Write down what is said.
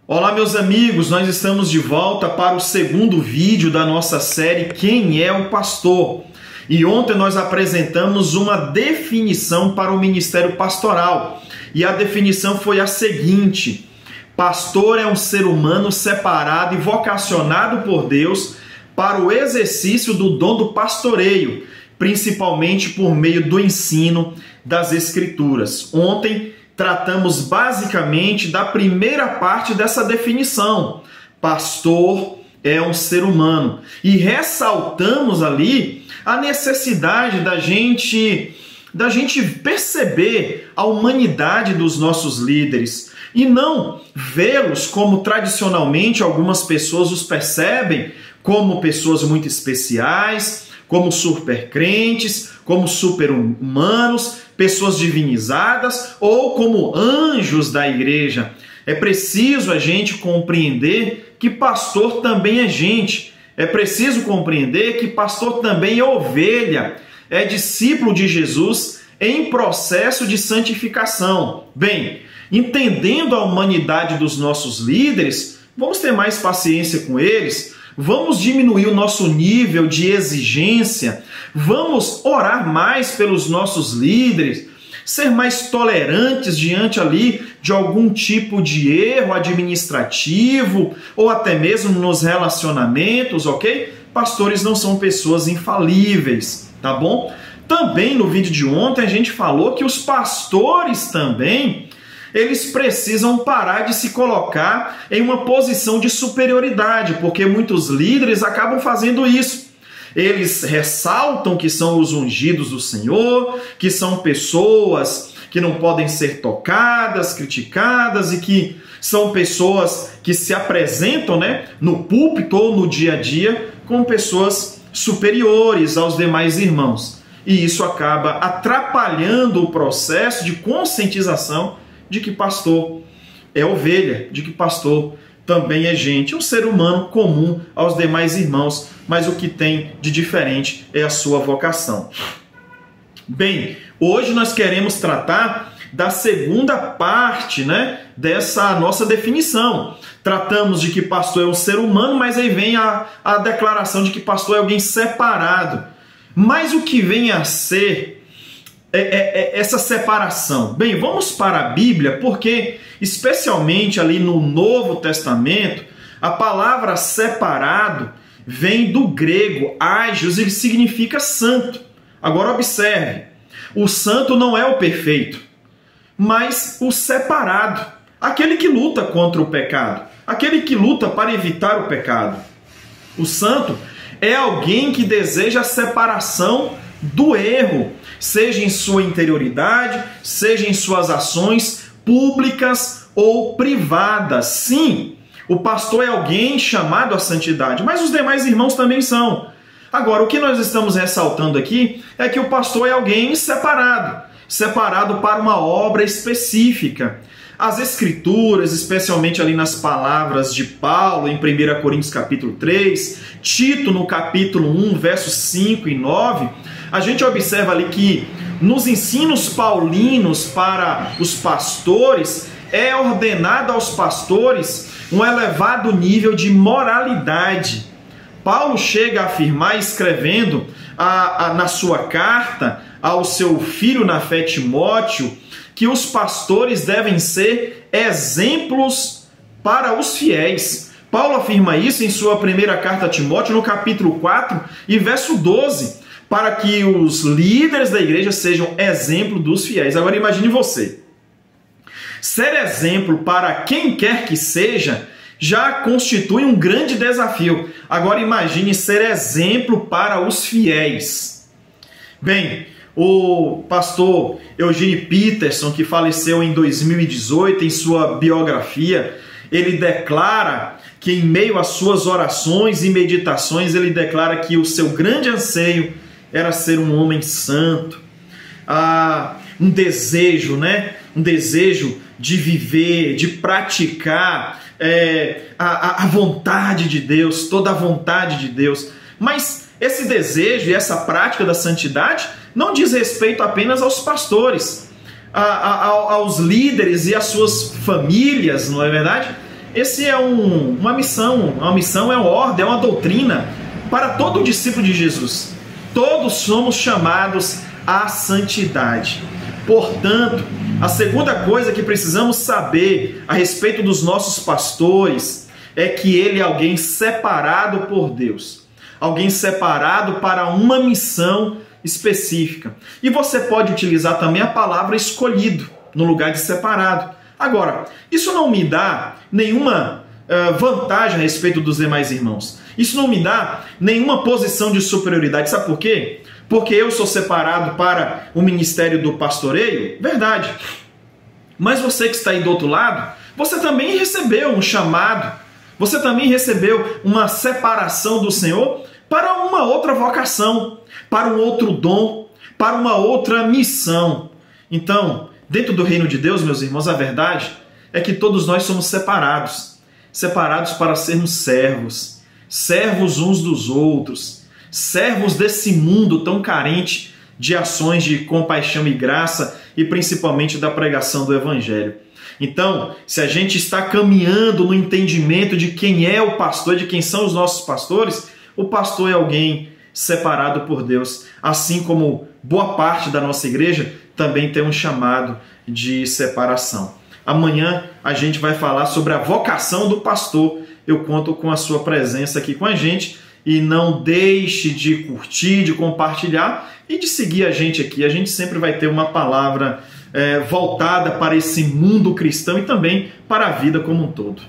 Olá, meus amigos, nós estamos de volta para o segundo vídeo da nossa série Quem é o Pastor? E ontem nós apresentamos uma definição para o ministério pastoral. E a definição foi a seguinte: pastor é um ser humano separado e vocacionado por Deus para o exercício do dom do pastoreio, principalmente por meio do ensino das Escrituras. Ontem tratamos basicamente da primeira parte dessa definição. Pastor é um ser humano. E ressaltamos ali a necessidade da gente perceber a humanidade dos nossos líderes e não vê-los como tradicionalmente algumas pessoas os percebem, como pessoas muito especiais, como super crentes, como super humanos, pessoas divinizadas ou como anjos da igreja. É preciso a gente compreender que pastor também é gente. É preciso compreender que pastor também é ovelha, é discípulo de Jesus em processo de santificação. Bem, entendendo a humanidade dos nossos líderes, vamos ter mais paciência com eles, vamos diminuir o nosso nível de exigência, vamos orar mais pelos nossos líderes, ser mais tolerantes diante ali de algum tipo de erro administrativo ou até mesmo nos relacionamentos, ok? Pastores não são pessoas infalíveis, tá bom? Também no vídeo de ontem a gente falou que os pastores também eles precisam parar de se colocar em uma posição de superioridade, porque muitos líderes acabam fazendo isso. Eles ressaltam que são os ungidos do Senhor, que são pessoas que não podem ser tocadas, criticadas e que são pessoas que se apresentam, no púlpito ou no dia a dia como pessoas superiores aos demais irmãos. E isso acaba atrapalhando o processo de conscientização de que pastor é ovelha, de que pastor também é gente, um ser humano comum aos demais irmãos, mas o que tem de diferente é a sua vocação. Bem, hoje nós queremos tratar da segunda parte, dessa nossa definição. Tratamos de que pastor é um ser humano, mas aí vem a declaração de que pastor é alguém separado. Mas o que vem a ser essa separação? Bem, vamos para a Bíblia, porque especialmente ali no Novo Testamento, a palavra separado vem do grego ágios e significa santo. Agora observe, o santo não é o perfeito, mas o separado, aquele que luta contra o pecado, aquele que luta para evitar o pecado. O santo é alguém que deseja a separação do erro, seja em sua interioridade, seja em suas ações públicas ou privadas. Sim, o pastor é alguém chamado à santidade, mas os demais irmãos também são. Agora, o que nós estamos ressaltando aqui é que o pastor é alguém separado para uma obra específica. As Escrituras, especialmente ali nas palavras de Paulo em 1 Coríntios capítulo 3, Tito no capítulo 1, versos 5 e 9, a gente observa ali que nos ensinos paulinos para os pastores, é ordenado aos pastores um elevado nível de moralidade. Paulo chega a afirmar, escrevendo na sua carta ao seu filho na fé Timóteo, que os pastores devem ser exemplos para os fiéis. Paulo afirma isso em sua primeira carta a Timóteo, no capítulo 4 e verso 12, para que os líderes da igreja sejam exemplo dos fiéis. Agora imagine você. Ser exemplo para quem quer que seja já constitui um grande desafio. Agora imagine ser exemplo para os fiéis. Bem, o pastor Eugene Peterson, que faleceu em 2018, em sua biografia, ele declara que em meio às suas orações e meditações, ele declara que o seu grande anseio era ser um homem santo. Um desejo, um desejo de viver, de praticar a vontade de Deus, toda a vontade de Deus. Mas esse desejo e essa prática da santidade não diz respeito apenas aos pastores, aos líderes e às suas famílias, não é verdade? Esse é uma missão é uma ordem, é uma doutrina para todo discípulo de Jesus. Todos somos chamados à santidade. Portanto, a segunda coisa que precisamos saber a respeito dos nossos pastores é que ele é alguém separado por Deus. Alguém separado para uma missão específica. E você pode utilizar também a palavra escolhido no lugar de separado. Agora, isso não me dá nenhuma vantagem a respeito dos demais irmãos. Isso não me dá nenhuma posição de superioridade. Sabe por quê? Porque eu sou separado para o ministério do pastoreio? Verdade. Mas você que está aí do outro lado, você também recebeu um chamado, você também recebeu uma separação do Senhor para uma outra vocação, para um outro dom, para uma outra missão. Então, dentro do reino de Deus, meus irmãos, a verdade é que todos nós somos separados. Separados para sermos servos. Servos uns dos outros. Servos desse mundo tão carente de ações de compaixão e graça e principalmente da pregação do Evangelho. Então, se a gente está caminhando no entendimento de quem é o pastor, de quem são os nossos pastores, o pastor é alguém separado por Deus, assim como boa parte da nossa igreja também tem um chamado de separação. Amanhã a gente vai falar sobre a vocação do pastor. Eu conto com a sua presença aqui com a gente e não deixe de curtir, de compartilhar e de seguir a gente aqui. A gente sempre vai ter uma palavra voltada para esse mundo cristão e também para a vida como um todo.